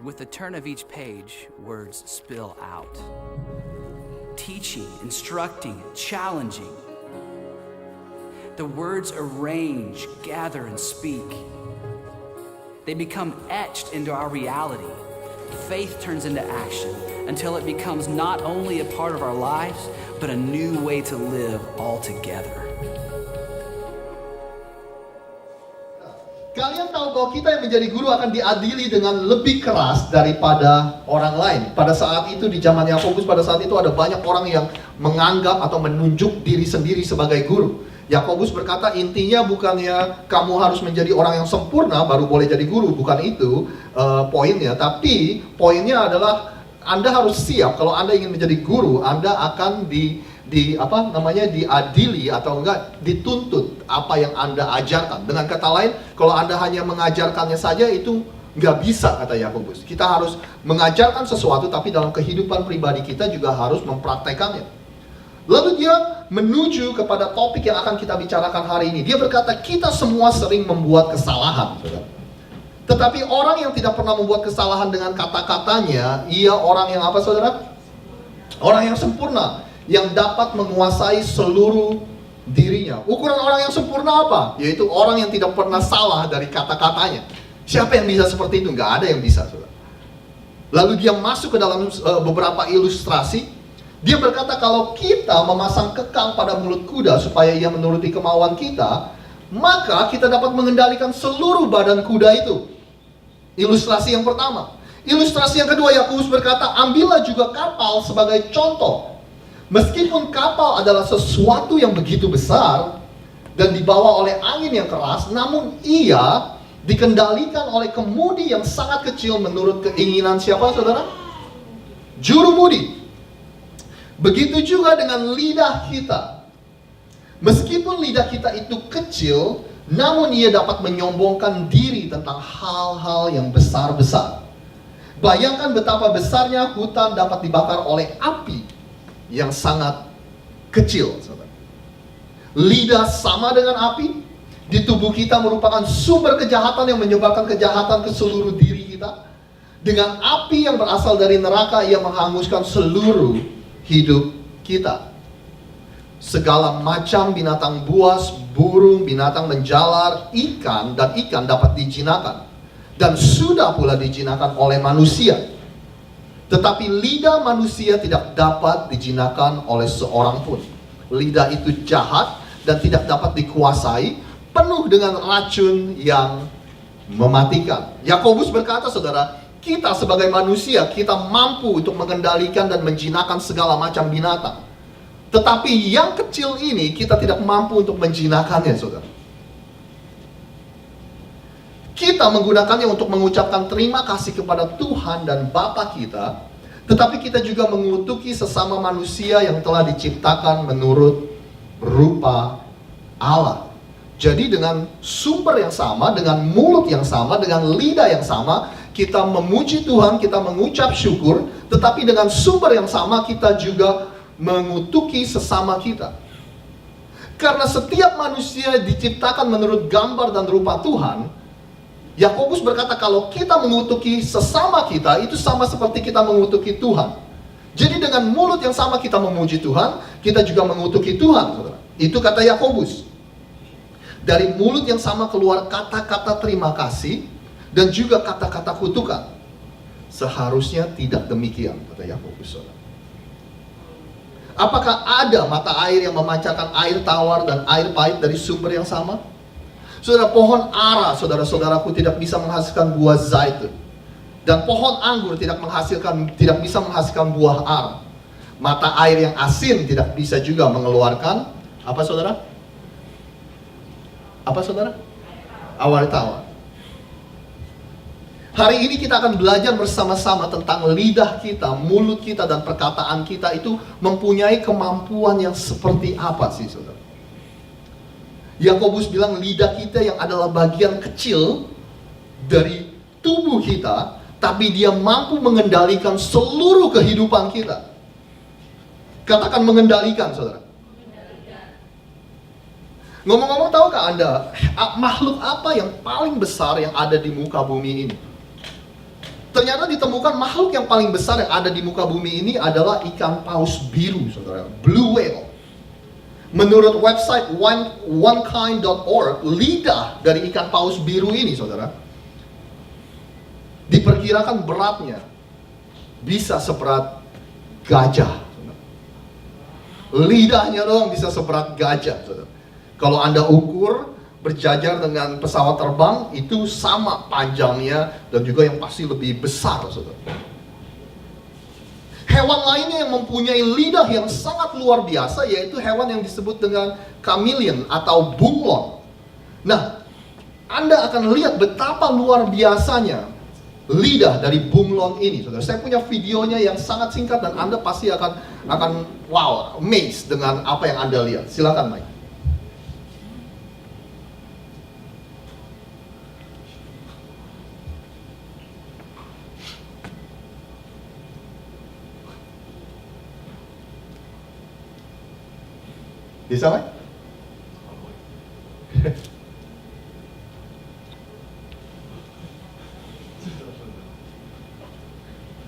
With the turn of each page, words spill out. Teaching, instructing, challenging. The words arrange, gather, and speak. They become etched into our reality. Faith turns into action until it becomes not only a part of our lives, but a new way to live altogether. Kalian tahu bahwa kita yang menjadi guru akan diadili dengan lebih keras daripada orang lain. Pada saat itu di zaman Yakobus, pada saat itu ada banyak orang yang menganggap atau menunjuk diri sendiri sebagai guru. Yakobus berkata intinya bukannya kamu harus menjadi orang yang sempurna baru boleh jadi guru, bukan itu poinnya. Tapi poinnya adalah Anda harus siap kalau Anda ingin menjadi guru, Anda akan diadili atau enggak dituntut apa yang Anda ajarkan. Dengan kata lain, kalau Anda hanya mengajarkannya saja itu nggak bisa, kata Yakobus. Kita harus mengajarkan sesuatu, tapi dalam kehidupan pribadi kita juga harus mempraktekannya. Lalu dia menuju kepada topik yang akan kita bicarakan hari ini. Dia berkata, kita semua sering membuat kesalahan, saudara. Tetapi orang yang tidak pernah membuat kesalahan dengan kata-katanya, ia orang yang apa, saudara? Orang yang sempurna, yang dapat menguasai seluruh dirinya. Ukuran orang yang sempurna apa? Yaitu orang yang tidak pernah salah dari kata-katanya. Siapa yang bisa seperti itu? Nggak ada yang bisa, saudara. Lalu dia masuk ke dalam beberapa ilustrasi. Dia berkata kalau kita memasang kekang pada mulut kuda supaya ia menuruti kemauan kita, maka kita dapat mengendalikan seluruh badan kuda itu. Ilustrasi yang pertama. Ilustrasi yang kedua, Yakobus berkata, ambillah juga kapal sebagai contoh. Meskipun kapal adalah sesuatu yang begitu besar dan dibawa oleh angin yang keras, namun ia dikendalikan oleh kemudi yang sangat kecil menurut keinginan siapa, saudara? Jurumudi. Begitu juga dengan lidah kita. Meskipun lidah kita itu kecil, namun ia dapat menyombongkan diri tentang hal-hal yang besar-besar. Bayangkan betapa besarnya hutan dapat dibakar oleh api yang sangat kecil. Lidah sama dengan api. Di tubuh kita merupakan sumber kejahatan yang menyebabkan kejahatan ke seluruh diri kita. Dengan api yang berasal dari neraka, ia menghanguskan seluruh hidup kita. Segala macam binatang buas, burung, binatang menjalar, ikan dapat dijinakan. Dan sudah pula dijinakan oleh manusia. Tetapi lidah manusia tidak dapat dijinakan oleh seorang pun. Lidah itu jahat dan tidak dapat dikuasai, penuh dengan racun yang mematikan. Yakobus berkata, saudara, kita sebagai manusia, kita mampu untuk mengendalikan dan menjinakkan segala macam binatang. Tetapi yang kecil ini kita tidak mampu untuk menjinakkannya, saudara. Kita menggunakannya untuk mengucapkan terima kasih kepada Tuhan dan Bapa kita, tetapi kita juga mengutuki sesama manusia yang telah diciptakan menurut rupa Allah. Jadi dengan sumber yang sama, dengan mulut yang sama, dengan lidah yang sama, kita memuji Tuhan, kita mengucap syukur, tetapi dengan sumber yang sama kita juga mengutuki sesama kita. Karena setiap manusia diciptakan menurut gambar dan rupa Tuhan, Yakobus berkata kalau kita mengutuki sesama kita, itu sama seperti kita mengutuki Tuhan. Jadi dengan mulut yang sama kita memuji Tuhan, kita juga mengutuki Tuhan, saudara. Itu kata Yakobus. Dari mulut yang sama keluar kata-kata terima kasih dan juga kata-kata kutukan. Seharusnya tidak demikian, kata Yakobus, saudara. Apakah ada mata air yang memancarkan air tawar dan air pahit dari sumber yang sama? Saudara, pohon ara, saudara-saudaraku, tidak bisa menghasilkan buah zaitun. Dan pohon anggur tidak bisa menghasilkan buah ara. Mata air yang asin tidak bisa juga mengeluarkan apa, saudara? Apa, saudara? Air tawar. Hari ini kita akan belajar bersama-sama tentang lidah kita, mulut kita, dan perkataan kita itu mempunyai kemampuan yang seperti apa sih, saudara? Yakobus bilang lidah kita yang adalah bagian kecil dari tubuh kita, tapi dia mampu mengendalikan seluruh kehidupan kita. Katakan mengendalikan, saudara. Ngomong-ngomong, tahukah Anda makhluk apa yang paling besar yang ada di muka bumi ini? Ternyata ditemukan makhluk yang paling besar yang ada di muka bumi ini adalah ikan paus biru, saudara. Blue whale. Menurut website onekind.org, lidah dari ikan paus biru ini, saudara, diperkirakan beratnya bisa seberat gajah. Saudara. Lidahnya doang bisa seberat gajah, saudara. Kalau Anda ukur berjajar dengan pesawat terbang, itu sama panjangnya dan juga yang pasti lebih besar, saudara. Hewan lainnya yang mempunyai lidah yang sangat luar biasa yaitu hewan yang disebut dengan chameleon atau bunglon. Nah, Anda akan lihat betapa luar biasanya lidah dari bunglon ini, saudara. Saya punya videonya yang sangat singkat dan Anda pasti akan wow, amazed dengan apa yang Anda lihat. Silakan, Mike. Bisa, Mike?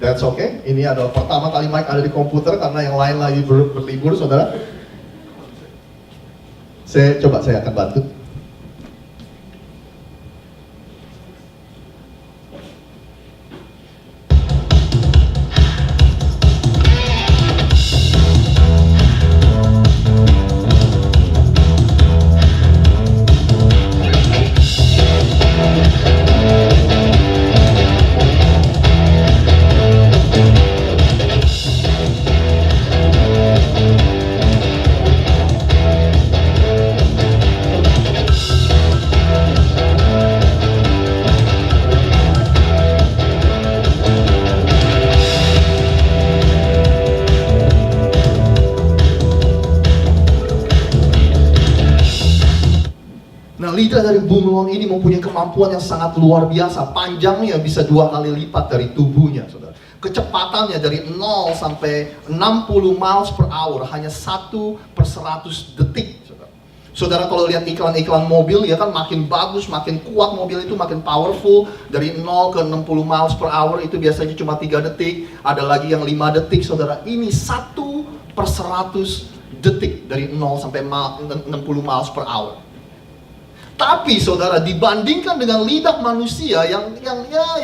That's okay. Ini adalah pertama kali Mike ada di komputer karena yang lain lagi berlibur, saudara. Saya akan bantu. Lidah dari bunglon ini mempunyai kemampuan yang sangat luar biasa. Panjangnya bisa 2 kali lipat dari tubuhnya, saudara. Kecepatannya dari 0 sampai 60 miles per hour hanya 1/100 detik, saudara. Saudara kalau lihat iklan-iklan mobil, ya kan makin bagus, makin kuat mobil itu, makin powerful. Dari 0 ke 60 miles per hour itu biasanya cuma 3 detik. Ada lagi yang 5 detik, saudara. Ini 1/100 detik dari 0 sampai 60 miles per hour. Tapi saudara, dibandingkan dengan lidah manusia yang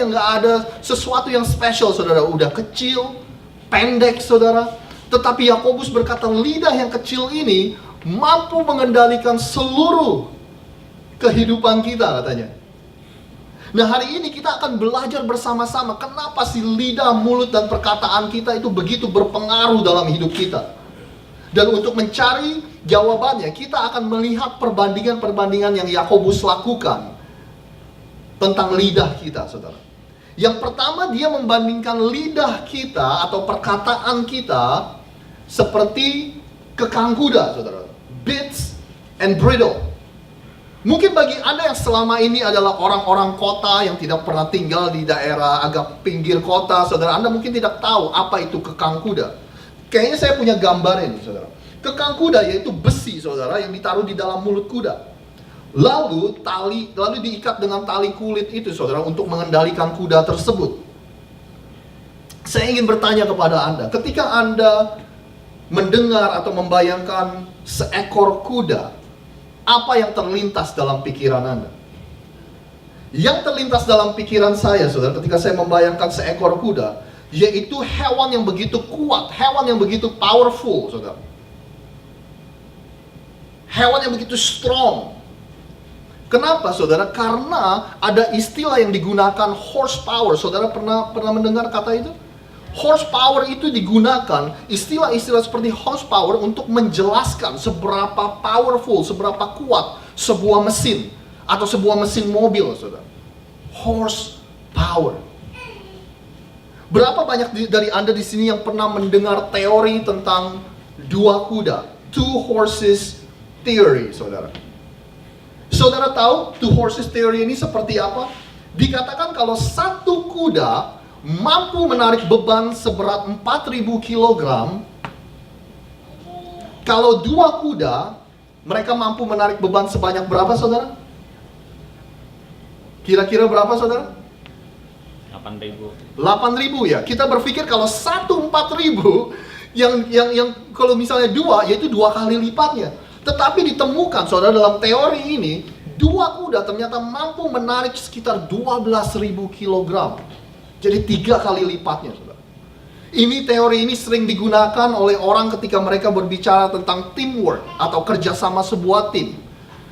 nggak ada sesuatu yang spesial, saudara, udah kecil, pendek, saudara. Tetapi Yakobus berkata lidah yang kecil ini mampu mengendalikan seluruh kehidupan kita, katanya. Nah, hari ini kita akan belajar bersama-sama kenapa si lidah, mulut, dan perkataan kita itu begitu berpengaruh dalam hidup kita. Dan untuk mencari jawabannya, kita akan melihat perbandingan-perbandingan yang Yakobus lakukan tentang lidah kita, saudara. Yang pertama, dia membandingkan lidah kita atau perkataan kita seperti kekang kuda, saudara. Bits and bridle. Mungkin bagi Anda yang selama ini adalah orang-orang kota yang tidak pernah tinggal di daerah agak pinggir kota, saudara, Anda mungkin tidak tahu apa itu kekang kuda. Kayaknya saya punya gambar ini, saudara. Kekang kuda yaitu besi, saudara, yang ditaruh di dalam mulut kuda. Lalu diikat dengan tali kulit itu, saudara, untuk mengendalikan kuda tersebut. Saya ingin bertanya kepada Anda, ketika Anda mendengar atau membayangkan seekor kuda, apa yang terlintas dalam pikiran Anda? Yang terlintas dalam pikiran saya, saudara, ketika saya membayangkan seekor kuda, yaitu hewan yang begitu kuat, hewan yang begitu powerful, saudara. Hewan yang begitu strong. Kenapa, saudara? Karena ada istilah yang digunakan horsepower. Saudara pernah mendengar kata itu? Horsepower itu digunakan, istilah-istilah seperti horsepower untuk menjelaskan seberapa powerful, seberapa kuat sebuah mesin atau sebuah mesin mobil, saudara. Horsepower. Berapa banyak dari Anda di sini yang pernah mendengar teori tentang dua kuda, two horses theory, saudara? Saudara tahu two horses theory ini seperti apa? Dikatakan kalau satu kuda mampu menarik beban seberat 4.000 kg, kalau dua kuda mereka mampu menarik beban sebanyak berapa, saudara? Kira-kira berapa, saudara? 8 8.000. 8.000 ya. Kita berpikir kalau 4.000 yang kalau misalnya 2 yaitu 2 kali lipatnya. Tetapi ditemukan saudara dalam teori ini 2 kuda ternyata mampu menarik sekitar 12.000 kilogram. Jadi 3 kali lipatnya saudara. Ini teori ini sering digunakan oleh orang ketika mereka berbicara tentang teamwork atau kerjasama sebuah tim.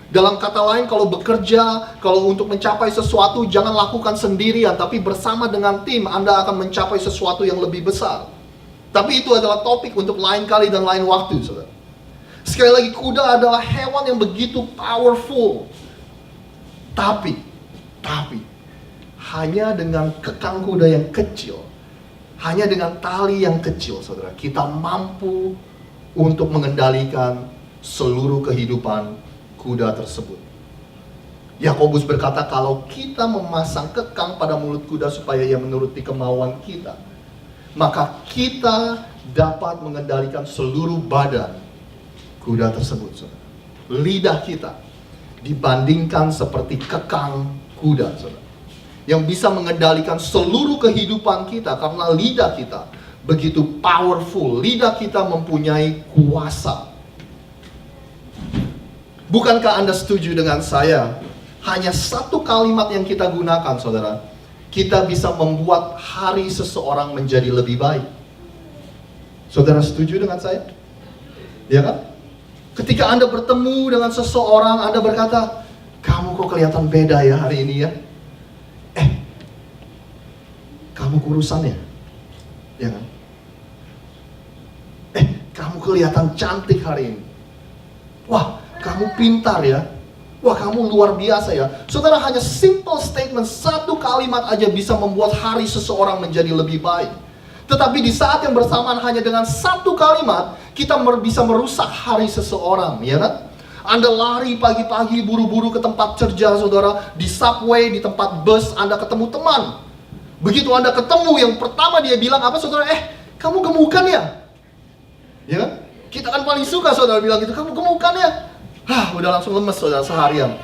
Dalam kata lain, kalau bekerja, kalau untuk mencapai sesuatu, jangan lakukan sendirian, tapi bersama dengan tim, Anda akan mencapai sesuatu yang lebih besar. Tapi itu adalah topik untuk lain kali dan lain waktu, saudara. Sekali lagi, kuda adalah hewan yang begitu powerful. Tapi, hanya dengan kekang kuda yang kecil, hanya dengan tali yang kecil, saudara, kita mampu untuk mengendalikan seluruh kehidupan kuda tersebut. Yakobus berkata, kalau kita memasang kekang pada mulut kuda supaya ia menuruti kemauan kita, maka kita dapat mengendalikan seluruh badan kuda tersebut, saudara. Lidah kita dibandingkan seperti kekang kuda, saudara, yang bisa mengendalikan seluruh kehidupan kita karena lidah kita begitu powerful. Lidah kita mempunyai kuasa. Bukankah Anda setuju dengan saya? Hanya 1 kalimat yang kita gunakan, saudara, kita bisa membuat hari seseorang menjadi lebih baik. Saudara setuju dengan saya? Ya kan? Ketika Anda bertemu dengan seseorang, Anda berkata, kamu kok kelihatan beda ya hari ini ya? Kamu kurusan ya? Ya kan? Kamu kelihatan cantik hari ini. Wah, kamu pintar ya. Wah, kamu luar biasa ya. Saudara, hanya simple statement, 1 kalimat aja bisa membuat hari seseorang menjadi lebih baik. Tetapi di saat yang bersamaan hanya dengan 1 kalimat kita bisa merusak hari seseorang, ya kan? Anda lari pagi-pagi buru-buru ke tempat kerja, saudara, di subway, di tempat bus, Anda ketemu teman. Begitu Anda ketemu, yang pertama dia bilang apa, saudara? Kamu gemukan ya? Ya kan? Kita kan paling suka saudara bilang gitu, kamu gemukan ya? Udah langsung lemes saudara seharian.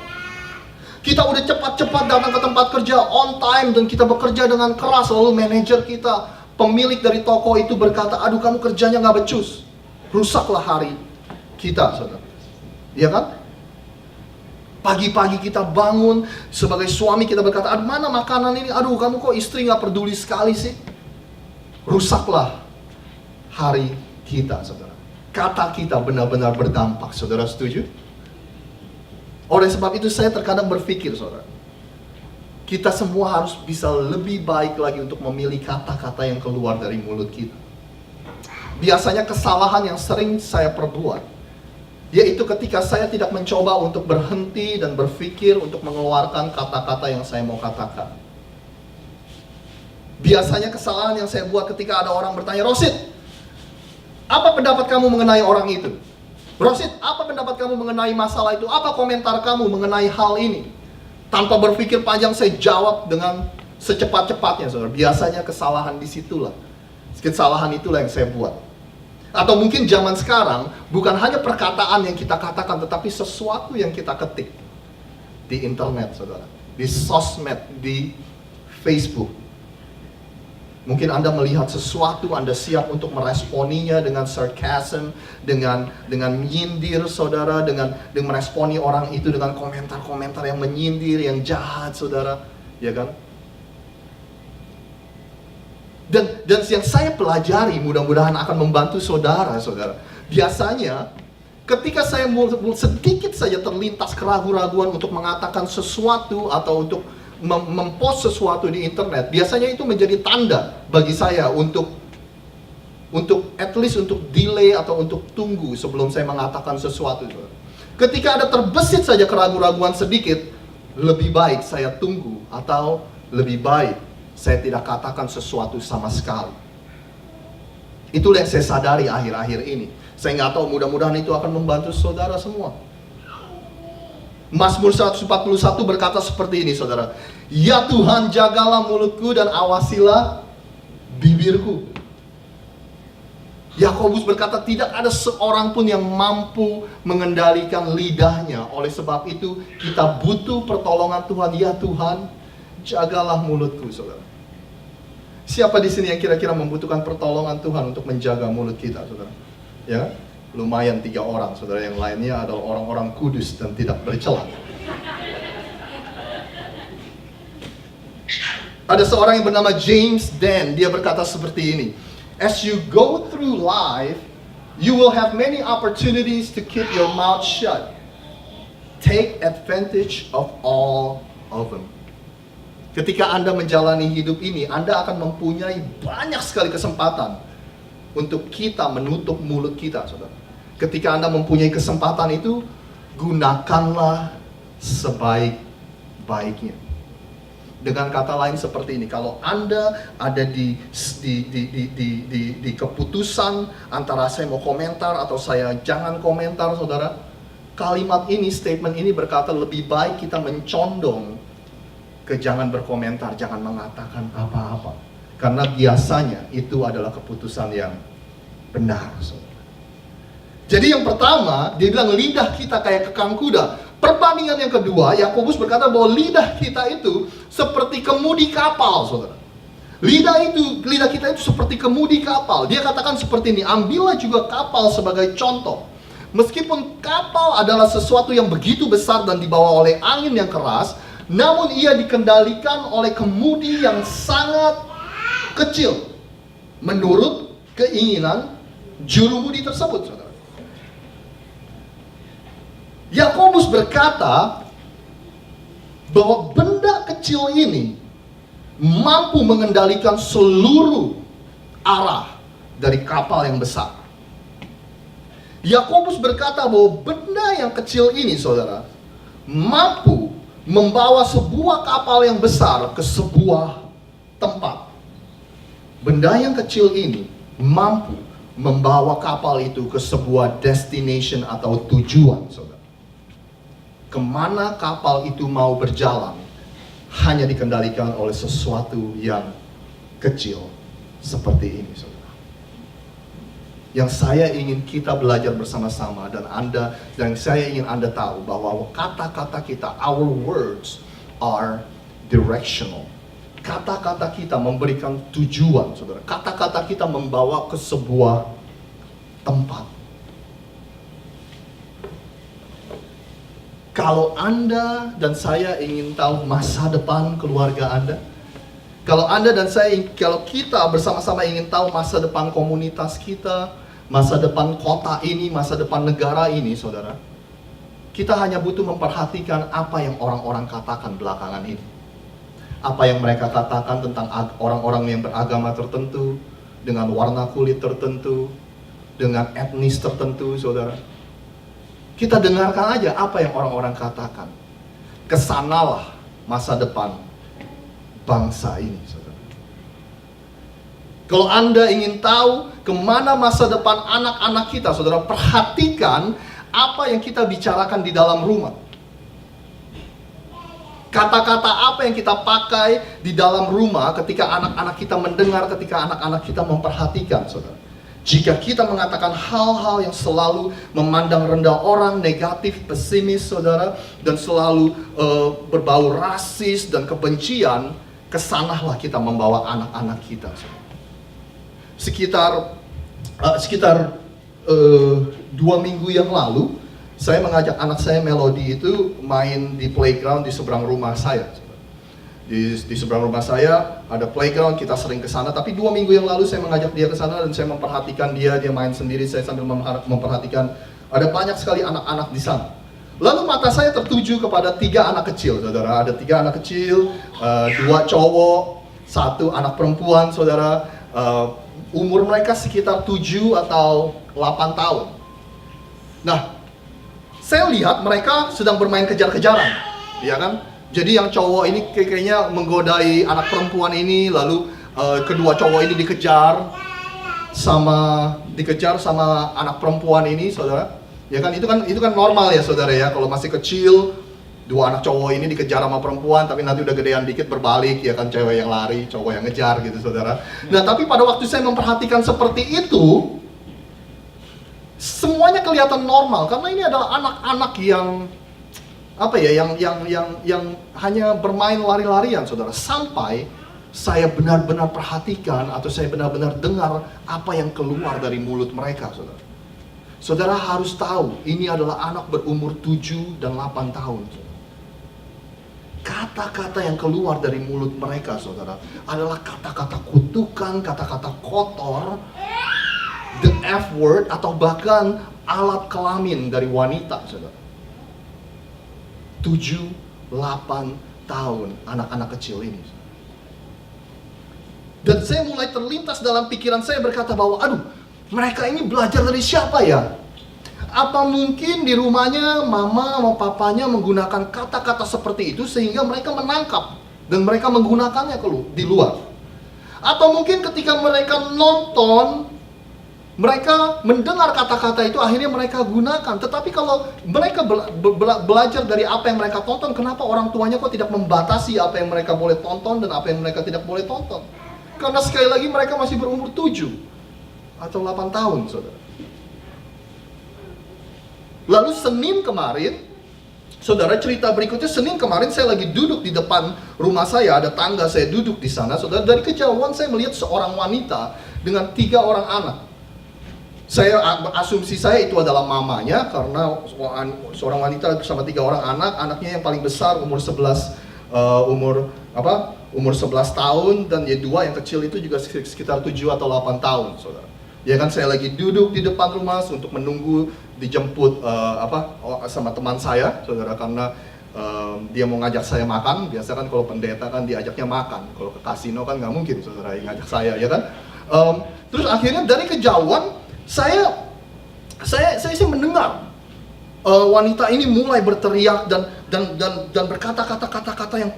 Kita udah cepat-cepat datang ke tempat kerja on time dan kita bekerja dengan keras. Lalu manajer kita, pemilik dari toko itu berkata, aduh kamu kerjanya gak becus. Rusaklah hari kita, saudara. Iya kan? Pagi-pagi kita bangun, sebagai suami kita berkata, aduh mana makanan ini? Aduh kamu kok istri gak peduli sekali sih? Rusaklah hari kita, saudara. Kata kita benar-benar berdampak, saudara setuju? Oleh sebab itu saya terkadang berpikir, saudara, kita semua harus bisa lebih baik lagi untuk memilih kata-kata yang keluar dari mulut kita. Biasanya kesalahan yang sering saya perbuat, yaitu ketika saya tidak mencoba untuk berhenti dan berpikir untuk mengeluarkan kata-kata yang saya mau katakan. Biasanya kesalahan yang saya buat ketika ada orang bertanya, Rosid, apa pendapat kamu mengenai orang itu? Rosid, apa pendapat kamu mengenai masalah itu? Apa komentar kamu mengenai hal ini? Tanpa berpikir panjang saya jawab dengan secepat-cepatnya, saudara. Biasanya kesalahan disitulah. Kesalahan itulah yang saya buat. Atau mungkin zaman sekarang bukan hanya perkataan yang kita katakan, tetapi sesuatu yang kita ketik di internet, saudara, di sosmed, di Facebook. Mungkin Anda melihat sesuatu, Anda siap untuk meresponinya dengan sarcasm, dengan menyindir, saudara, dengan meresponi orang itu dengan komentar-komentar yang menyindir, yang jahat, saudara, ya kan? Dan yang saya pelajari, mudah-mudahan akan membantu saudara. Biasanya, ketika saya sedikit saja terlintas keraguan-raguan untuk mengatakan sesuatu atau untuk mempost sesuatu di internet, biasanya itu menjadi tanda bagi saya untuk at least untuk delay atau untuk tunggu sebelum saya mengatakan sesuatu. Ketika ada terbesit saja keraguan-raguan sedikit, lebih baik saya tunggu atau lebih baik saya tidak katakan sesuatu sama sekali. Itulah yang saya sadari akhir-akhir ini. Saya nggak tahu, mudah-mudahan itu akan membantu saudara semua. Mazmur 141 berkata seperti ini, saudara. Ya Tuhan, jagalah mulutku dan awasilah bibirku. Yakobus berkata tidak ada seorang pun yang mampu mengendalikan lidahnya. Oleh sebab itu kita butuh pertolongan Tuhan. Ya Tuhan, jagalah mulutku, saudara. Siapa di sini yang kira-kira membutuhkan pertolongan Tuhan untuk menjaga mulut kita, saudara? Ya, lumayan 3 orang, saudara. Yang lainnya adalah orang-orang kudus dan tidak bercela. Ada seorang yang bernama James Dan, dia berkata seperti ini. As you go through life, you will have many opportunities to keep your mouth shut. Take advantage of all of them. Ketika Anda menjalani hidup ini, Anda akan mempunyai banyak sekali kesempatan untuk kita menutup mulut kita, saudara. Ketika Anda mempunyai kesempatan itu, gunakanlah sebaik-baiknya. Dengan kata lain seperti ini, kalau Anda ada di keputusan antara saya mau komentar atau saya jangan komentar, saudara, kalimat ini, statement ini berkata lebih baik kita mencondong ke jangan berkomentar, jangan mengatakan apa-apa. Karena biasanya itu adalah keputusan yang benar, saudara. Jadi yang pertama, dia bilang lidah kita kayak kekang kuda. Perbandingan yang kedua, Yakobus berkata bahwa lidah kita itu seperti kemudi kapal, saudara. Lidah kita itu seperti kemudi kapal. Dia katakan seperti ini, ambillah juga kapal sebagai contoh. Meskipun kapal adalah sesuatu yang begitu besar dan dibawa oleh angin yang keras, namun ia dikendalikan oleh kemudi yang sangat kecil menurut keinginan jurumudi tersebut, saudara. Yakobus berkata bahwa benda kecil ini mampu mengendalikan seluruh arah dari kapal yang besar. Yakobus berkata bahwa benda yang kecil ini, saudara, mampu membawa sebuah kapal yang besar ke sebuah tempat. Benda yang kecil ini mampu membawa kapal itu ke sebuah destination atau tujuan, saudara. Kemana kapal itu mau berjalan hanya dikendalikan oleh sesuatu yang kecil seperti ini, saudara. Yang saya ingin kita belajar bersama-sama dan Anda, dan saya ingin Anda tahu bahwa kata-kata kita, our words are directional. Kata-kata kita memberikan tujuan, saudara. Kata-kata kita membawa ke sebuah tempat. Kalau Anda dan saya ingin tahu masa depan keluarga Anda, kalau Anda dan saya, kalau kita bersama-sama ingin tahu masa depan komunitas kita, masa depan kota ini, masa depan negara ini, saudara, kita hanya butuh memperhatikan apa yang orang-orang katakan belakangan ini. Apa yang mereka katakan tentang orang-orang yang beragama tertentu, dengan warna kulit tertentu, dengan etnis tertentu, saudara. Kita dengarkan aja apa yang orang-orang katakan. Kesanalah masa depan bangsa ini, saudara. Kalau Anda ingin tahu kemana masa depan anak-anak kita, saudara, perhatikan apa yang kita bicarakan di dalam rumah. Kata-kata apa yang kita pakai di dalam rumah ketika anak-anak kita mendengar, ketika anak-anak kita memperhatikan, saudara. Jika kita mengatakan hal-hal yang selalu memandang rendah orang, negatif, pesimis, saudara, dan selalu berbau rasis dan kebencian, kesanalah kita membawa anak-anak kita, saudara. Sekitar 2 minggu yang lalu, saya mengajak anak saya Melody itu main di playground di seberang rumah saya. Di seberang rumah saya ada playground, kita sering ke sana. Tapi 2 minggu yang lalu saya mengajak dia ke sana dan saya memperhatikan dia main sendiri. Saya sambil memperhatikan ada banyak sekali anak-anak di sana. Lalu mata saya tertuju kepada 3 anak kecil, saudara. Ada 3 anak kecil, 2 cowok, 1 anak perempuan, saudara. Umur mereka sekitar 7 atau 8 tahun. Nah, saya lihat mereka sedang bermain kejar-kejaran, ya kan? Jadi yang cowok ini kayaknya menggodai anak perempuan ini, lalu kedua cowok ini dikejar sama anak perempuan ini, saudara. Ya kan, itu kan normal ya, saudara ya. Kalau masih kecil, 2 anak cowok ini dikejar sama perempuan, tapi nanti udah gedean dikit berbalik, ya kan, cewek yang lari, cowok yang ngejar gitu, saudara. Nah, tapi pada waktu saya memperhatikan seperti itu, semuanya kelihatan normal karena ini adalah anak-anak yang yang hanya bermain lari-larian, saudara. Sampai saya benar-benar perhatikan atau saya benar-benar dengar apa yang keluar dari mulut mereka, saudara. Saudara harus tahu, ini adalah anak berumur 7 dan 8 tahun. Kata-kata yang keluar dari mulut mereka, saudara, adalah kata-kata kutukan, kata-kata kotor, the F word, atau bahkan alat kelamin dari wanita, saudara. 7, 8 tahun anak-anak kecil ini. Dan saya mulai terlintas dalam pikiran saya berkata bahwa, aduh, mereka ini belajar dari siapa ya? Apa mungkin di rumahnya mama sama papanya menggunakan kata-kata seperti itu sehingga mereka menangkap dan mereka menggunakannya di luar? Atau mungkin ketika mereka nonton, mereka mendengar kata-kata itu akhirnya mereka gunakan. Tetapi kalau mereka belajar dari apa yang mereka tonton, kenapa orang tuanya kok tidak membatasi apa yang mereka boleh tonton dan apa yang mereka tidak boleh tonton? Karena sekali lagi mereka masih berumur 7 atau 8 tahun, saudara. Lalu Senin kemarin, saudara, cerita berikutnya, Senin kemarin saya lagi duduk di depan rumah saya, ada tangga, saya duduk di sana, saudara. Dari kejauhan saya melihat seorang wanita dengan 3 orang anak. Saya asumsi saya itu adalah mamanya, karena seorang wanita bersama 3 orang anak, anaknya yang paling besar umur 11 tahun, dan yang 2 yang kecil itu juga sekitar 7 atau 8 tahun, saudara. Ya kan, saya lagi duduk di depan rumah untuk menunggu dijemput sama teman saya, saudara, karena dia mau ngajak saya makan. Biasa kan kalau pendeta kan diajaknya makan, kalau ke kasino kan nggak mungkin, saudara, yang ngajak saya, ya kan. Terus akhirnya dari kejauhan saya sih mendengar wanita ini mulai berteriak dan berkata kata-kata yang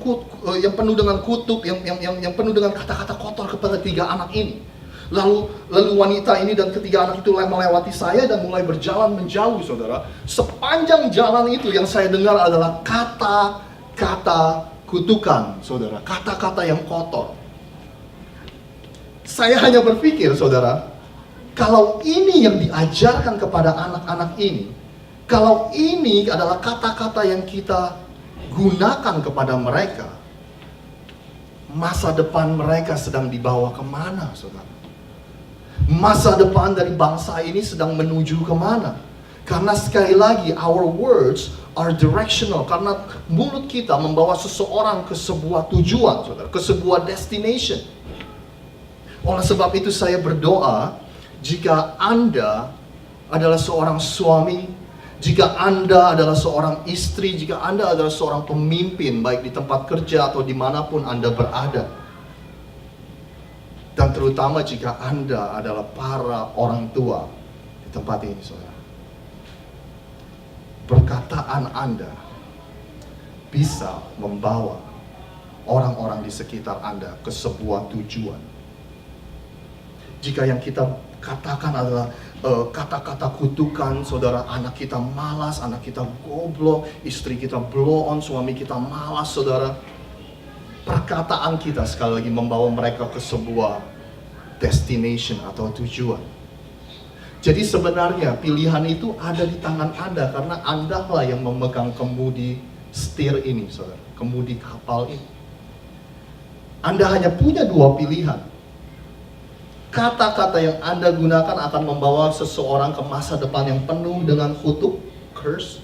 penuh dengan kutuk, yang penuh dengan kata-kata kotor kepada 3 anak ini. Lalu wanita ini dan ketiga anak itu melewati saya dan mulai berjalan menjauh, saudara. Sepanjang jalan itu yang saya dengar adalah kata-kata kutukan, saudara. Kata-kata yang kotor. Saya hanya berpikir, saudara, kalau ini yang diajarkan kepada anak-anak ini, kalau ini adalah kata-kata yang kita gunakan kepada mereka, masa depan mereka sedang dibawa kemana, saudara? Masa depan dari bangsa ini sedang menuju kemana? Karena sekali lagi, our words are directional. Karena mulut kita membawa seseorang ke sebuah tujuan, saudara, ke sebuah destination. Oleh sebab itu saya berdoa, jika Anda adalah seorang suami, jika Anda adalah seorang istri, jika Anda adalah seorang pemimpin, baik di tempat kerja atau dimanapun Anda berada, dan terutama jika Anda adalah para orang tua di tempat ini, saudara, perkataan Anda bisa membawa orang-orang di sekitar Anda ke sebuah tujuan. Jika yang kita katakan adalah kata-kata kutukan, saudara, anak kita malas, anak kita goblok, istri kita blow on, suami kita malas, saudara. Perkataan kita sekali lagi membawa mereka ke sebuah destination atau tujuan. Jadi sebenarnya pilihan itu ada di tangan Anda, karena Anda lah yang memegang kemudi setir ini, saudara, kemudi kapal ini. Anda hanya punya 2 pilihan. Kata-kata yang Anda gunakan akan membawa seseorang ke masa depan yang penuh dengan kutuk, curse,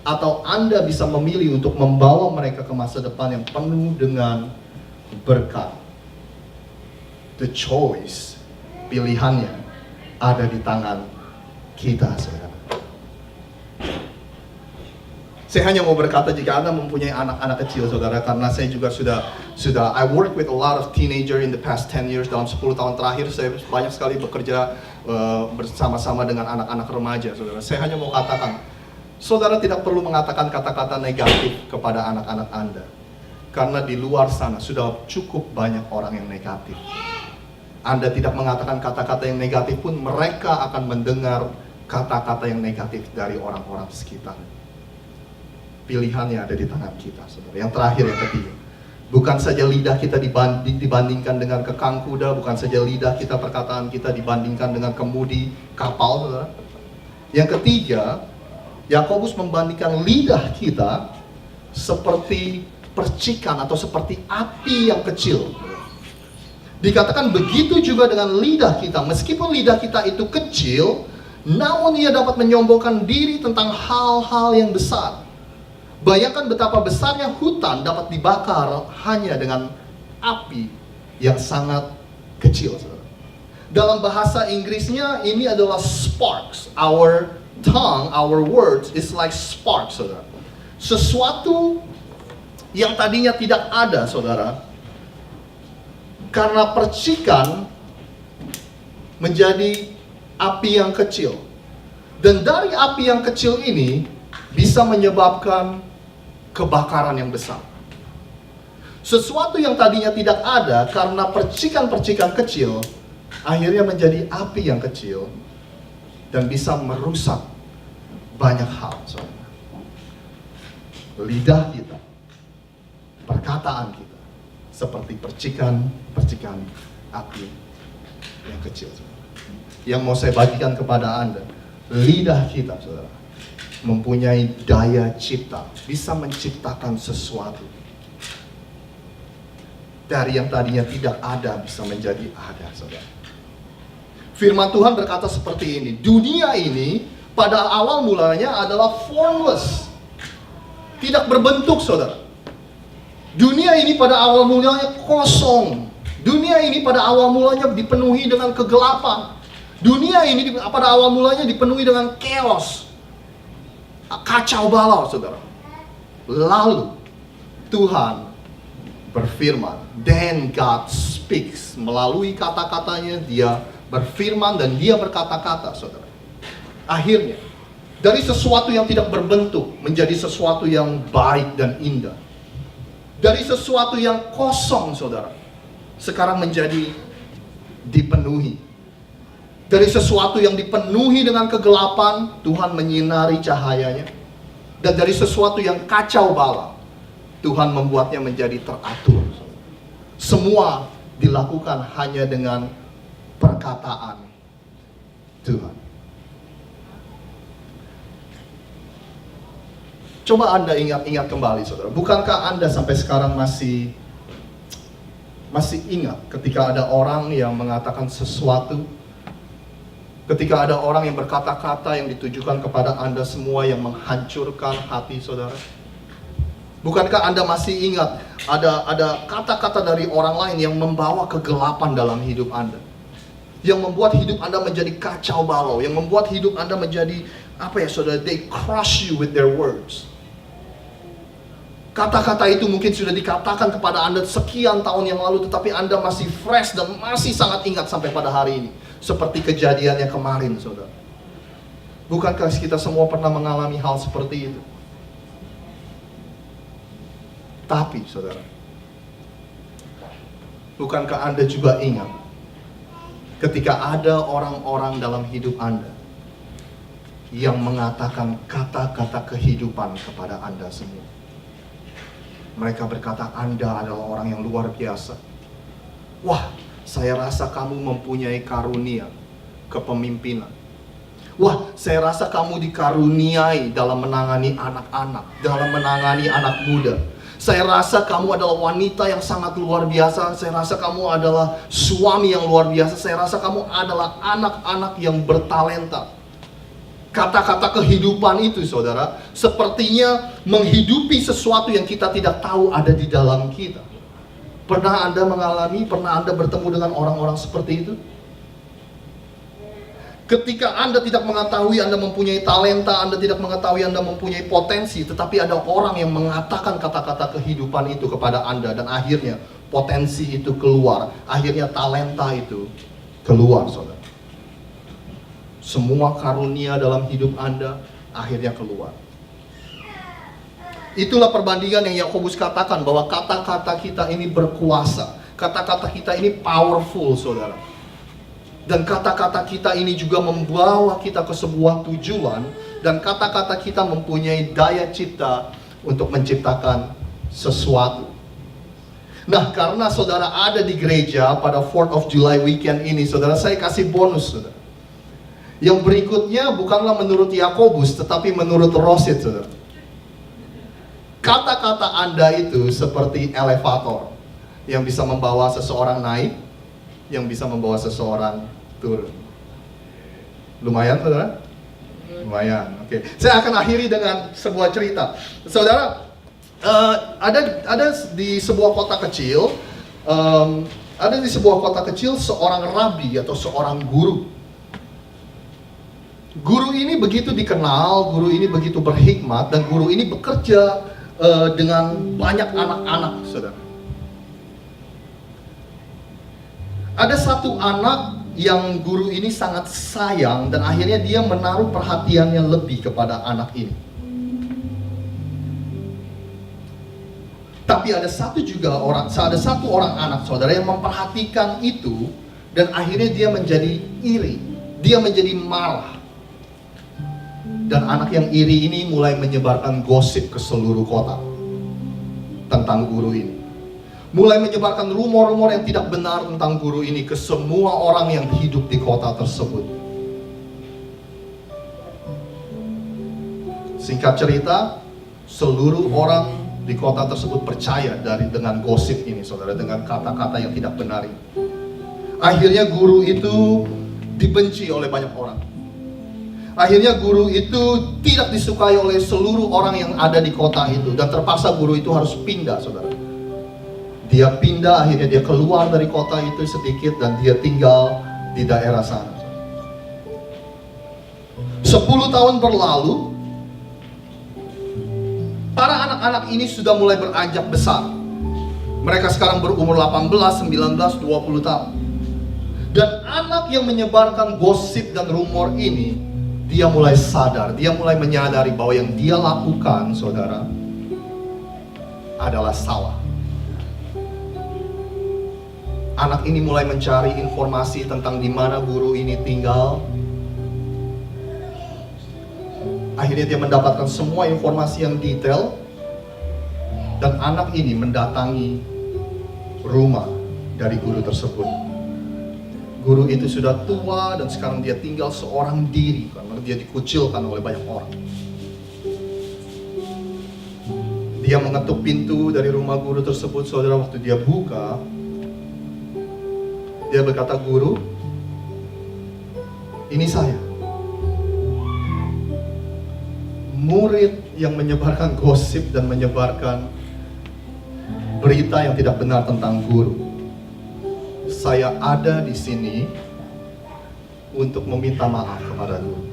atau Anda bisa memilih untuk membawa mereka ke masa depan yang penuh dengan berkat. The choice, pilihannya ada di tangan kita, saudara. Saya hanya mau berkata, jika Anda mempunyai anak-anak kecil, saudara, karena saya juga sudah I work with a lot of teenager in the past 10 years. Dalam 10 tahun terakhir saya banyak sekali bekerja bersama-sama dengan anak-anak remaja, saudara. Saya hanya mau katakan, saudara tidak perlu mengatakan kata-kata negatif kepada anak-anak Anda, karena di luar sana sudah cukup banyak orang yang negatif. Anda tidak mengatakan kata-kata yang negatif pun, mereka akan mendengar kata-kata yang negatif dari orang-orang sekitar. Pilihannya ada di tangan kita, saudara. Yang terakhir, yang ketiga, bukan saja lidah kita dibandingkan dengan kekang kuda, bukan saja lidah kita, perkataan kita dibandingkan dengan kemudi kapal, saudara. Yang ketiga, Yakobus membandingkan lidah kita seperti percikan atau seperti api yang kecil. Dikatakan begitu juga dengan lidah kita. Meskipun lidah kita itu kecil, namun ia dapat menyombongkan diri tentang hal-hal yang besar. Bayangkan betapa besarnya hutan dapat dibakar hanya dengan api yang sangat kecil. Dalam bahasa Inggrisnya ini adalah sparks. Our tongue, our words is like sparks, saudara. Sesuatu yang tadinya tidak ada, saudara, karena percikan menjadi api yang kecil. Dan dari api yang kecil ini bisa menyebabkan kebakaran yang besar. Sesuatu yang tadinya tidak ada karena percikan-percikan kecil akhirnya menjadi api yang kecil dan bisa merusak banyak hal, saudara. Lidah kita, perkataan kita seperti percikan api yang kecil, saudara. Yang mau saya bagikan kepada Anda, lidah kita, saudara, mempunyai daya cipta, bisa menciptakan sesuatu. Dari yang tadinya tidak ada bisa menjadi ada, saudara. Firman Tuhan berkata seperti ini, dunia ini pada awal mulanya adalah formless, tidak berbentuk, saudara. Dunia ini pada awal mulanya kosong. Dunia ini pada awal mulanya dipenuhi dengan kegelapan. Dunia ini pada awal mulanya dipenuhi dengan chaos, kacau balau, saudara. Lalu Tuhan berfirman, then God speaks. Melalui kata-katanya dia berfirman dan dia berkata-kata, saudara. Akhirnya dari sesuatu yang tidak berbentuk menjadi sesuatu yang baik dan indah. Dari sesuatu yang kosong, saudara, sekarang menjadi dipenuhi. Dari sesuatu yang dipenuhi dengan kegelapan, Tuhan menyinari cahayanya. Dan dari sesuatu yang kacau balau, Tuhan membuatnya menjadi teratur. Semua dilakukan hanya dengan perkataan Tuhan. Coba Anda ingat-ingat kembali, saudara. Bukankah Anda sampai sekarang masih ingat ketika ada orang yang mengatakan sesuatu, ketika ada orang yang berkata-kata yang ditujukan kepada Anda semua yang menghancurkan hati saudara? Bukankah Anda masih ingat ada kata-kata dari orang lain yang membawa kegelapan dalam hidup Anda? Yang membuat hidup Anda menjadi kacau balau, yang membuat hidup Anda menjadi saudara, they crush you with their words. Kata-kata itu mungkin sudah dikatakan kepada Anda sekian tahun yang lalu, tetapi Anda masih fresh dan masih sangat ingat sampai pada hari ini. Seperti kejadiannya kemarin, saudara. Bukankah kita semua pernah mengalami hal seperti itu? Tapi, saudara, bukankah Anda juga ingat ketika ada orang-orang dalam hidup Anda yang mengatakan kata-kata kehidupan kepada Anda semua? Mereka berkata, Anda adalah orang yang luar biasa. Wah, saya rasa kamu mempunyai karunia kepemimpinan. Wah, saya rasa kamu dikaruniai dalam menangani anak-anak, dalam menangani anak muda. Saya rasa kamu adalah wanita yang sangat luar biasa. Saya rasa kamu adalah suami yang luar biasa. Saya rasa kamu adalah anak-anak yang bertalenta. Kata-kata kehidupan itu, saudara, sepertinya menghidupi sesuatu yang kita tidak tahu ada di dalam kita. Pernah Anda mengalami, pernah Anda bertemu dengan orang-orang seperti itu? Ketika Anda tidak mengetahui Anda mempunyai talenta, Anda tidak mengetahui Anda mempunyai potensi, tetapi ada orang yang mengatakan kata-kata kehidupan itu kepada Anda, dan akhirnya potensi itu keluar, akhirnya talenta itu keluar, saudara. Semua karunia dalam hidup Anda akhirnya keluar. Itulah perbandingan yang Yakobus katakan, bahwa kata-kata kita ini berkuasa. Kata-kata kita ini powerful, saudara. Dan kata-kata kita ini juga membawa kita ke sebuah tujuan. Dan kata-kata kita mempunyai daya cipta untuk menciptakan sesuatu. Nah, karena saudara ada di gereja pada 4th of July weekend ini, saudara, saya kasih bonus, saudara. Yang berikutnya bukanlah menurut Yakobus, tetapi menurut Rosit, saudara. Kata-kata Anda itu seperti elevator yang bisa membawa seseorang naik yang bisa membawa seseorang turun. Lumayan, saudara? Lumayan, oke. Saya akan akhiri dengan sebuah cerita. Saudara, ada di sebuah kota kecil, seorang rabi atau seorang guru. Guru ini begitu dikenal, guru ini begitu berhikmat, dan guru ini bekerja dengan banyak anak-anak, saudara. Ada satu anak yang guru ini sangat sayang, dan akhirnya dia menaruh perhatiannya lebih kepada anak ini. Tapi ada satu orang anak, saudara, yang memperhatikan itu, dan akhirnya dia menjadi iri, dia menjadi marah. Dan anak yang iri ini mulai menyebarkan gosip ke seluruh kota tentang guru ini. Mulai menyebarkan rumor-rumor yang tidak benar tentang guru ini ke semua orang yang hidup di kota tersebut. Singkat cerita, seluruh orang di kota tersebut percaya dengan gosip ini, saudara, dengan kata-kata yang tidak benar ini. Akhirnya guru itu dibenci oleh banyak orang. Akhirnya guru itu tidak disukai oleh seluruh orang yang ada di kota itu, dan terpaksa guru itu harus pindah, saudara. Dia pindah, akhirnya dia keluar dari kota itu sedikit, dan dia tinggal di daerah sana. 10 tahun berlalu, para anak-anak ini sudah mulai beranjak besar. Mereka sekarang berumur 18, 19, 20 tahun. Dan anak yang menyebarkan gosip dan rumor ini, dia mulai sadar, dia mulai menyadari bahwa yang dia lakukan, saudara, adalah salah. Anak ini mulai mencari informasi tentang di mana guru ini tinggal. Akhirnya dia mendapatkan semua informasi yang detail, dan anak ini mendatangi rumah dari guru tersebut. Guru itu sudah tua dan sekarang dia tinggal seorang diri karena dia dikucilkan oleh banyak orang. Dia mengetuk pintu dari rumah guru tersebut, saudara. Waktu dia buka, dia berkata, "Guru, ini saya, murid yang menyebarkan gosip dan menyebarkan berita yang tidak benar tentang guru. Saya ada di sini untuk meminta maaf kepada guru."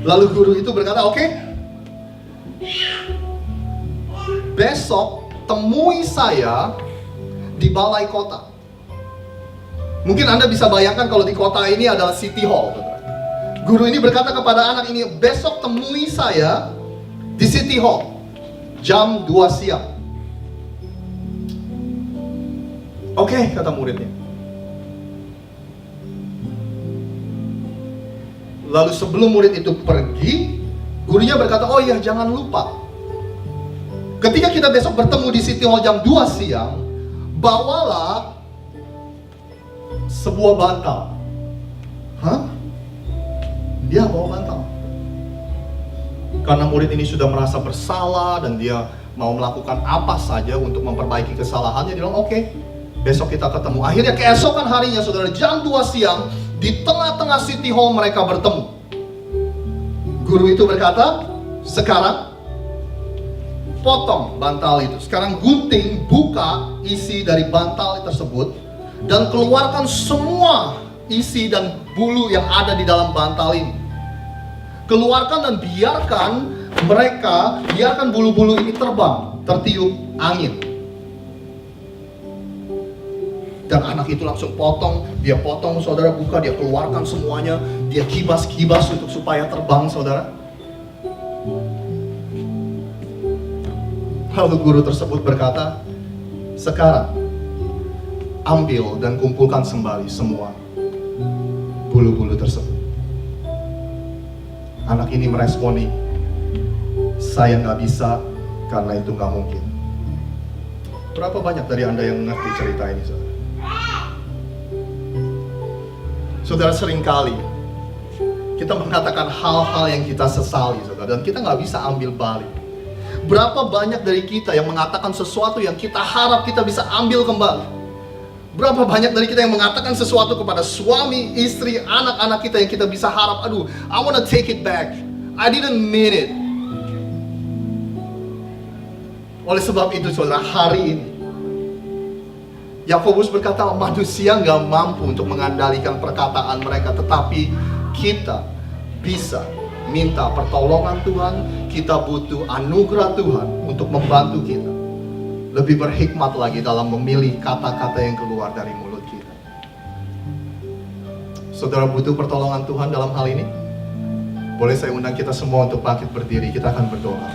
Lalu guru itu berkata, "Oke, besok temui saya di balai kota." Mungkin Anda bisa bayangkan kalau di kota ini adalah City Hall. Guru ini berkata kepada anak ini, "Besok temui saya di City Hall jam 2 siang. Oke, kata muridnya. Lalu sebelum murid itu pergi, gurunya berkata, "Oh iya, jangan lupa, ketika kita besok bertemu di City Hall jam 2 siang, bawalah sebuah bantal." Hah? Dia bawa bantal. Karena murid ini sudah merasa bersalah dan dia mau melakukan apa saja untuk memperbaiki kesalahannya, dia bilang, "Oke, besok kita ketemu." Akhirnya keesokan harinya, saudara, jam 2 siang, di tengah-tengah City Hall mereka bertemu. Guru itu berkata, "Sekarang potong bantal itu. Sekarang gunting, buka isi dari bantal tersebut, dan keluarkan semua isi dan bulu yang ada di dalam bantal ini. Keluarkan dan biarkan bulu-bulu ini terbang, tertiup angin." Dan anak itu langsung potong, saudara, buka, dia keluarkan semuanya, dia kibas-kibas untuk supaya terbang, saudara. Lalu guru tersebut berkata, "Sekarang ambil dan kumpulkan kembali semua bulu-bulu tersebut." Anak ini meresponi, "Saya nggak bisa, karena itu nggak mungkin." Berapa banyak dari Anda yang mengerti cerita ini, saudara? Saudara, seringkali kita mengatakan hal-hal yang kita sesali, saudara, dan kita nggak bisa ambil balik. Berapa banyak dari kita yang mengatakan sesuatu yang kita harap kita bisa ambil kembali. Berapa banyak dari kita yang mengatakan sesuatu kepada suami, istri, anak-anak kita yang kita bisa harap, aduh, I wanna take it back. I didn't mean it. Oleh sebab itu saudara, hari ini Yakobus berkata manusia nggak mampu untuk mengendalikan perkataan mereka, tetapi kita bisa minta pertolongan Tuhan. Kita butuh anugerah Tuhan untuk membantu kita lebih berhikmat lagi dalam memilih kata-kata yang keluar dari mulut kita. Saudara butuh pertolongan Tuhan dalam hal ini? Boleh saya undang kita semua untuk bangkit berdiri, kita akan berdoa.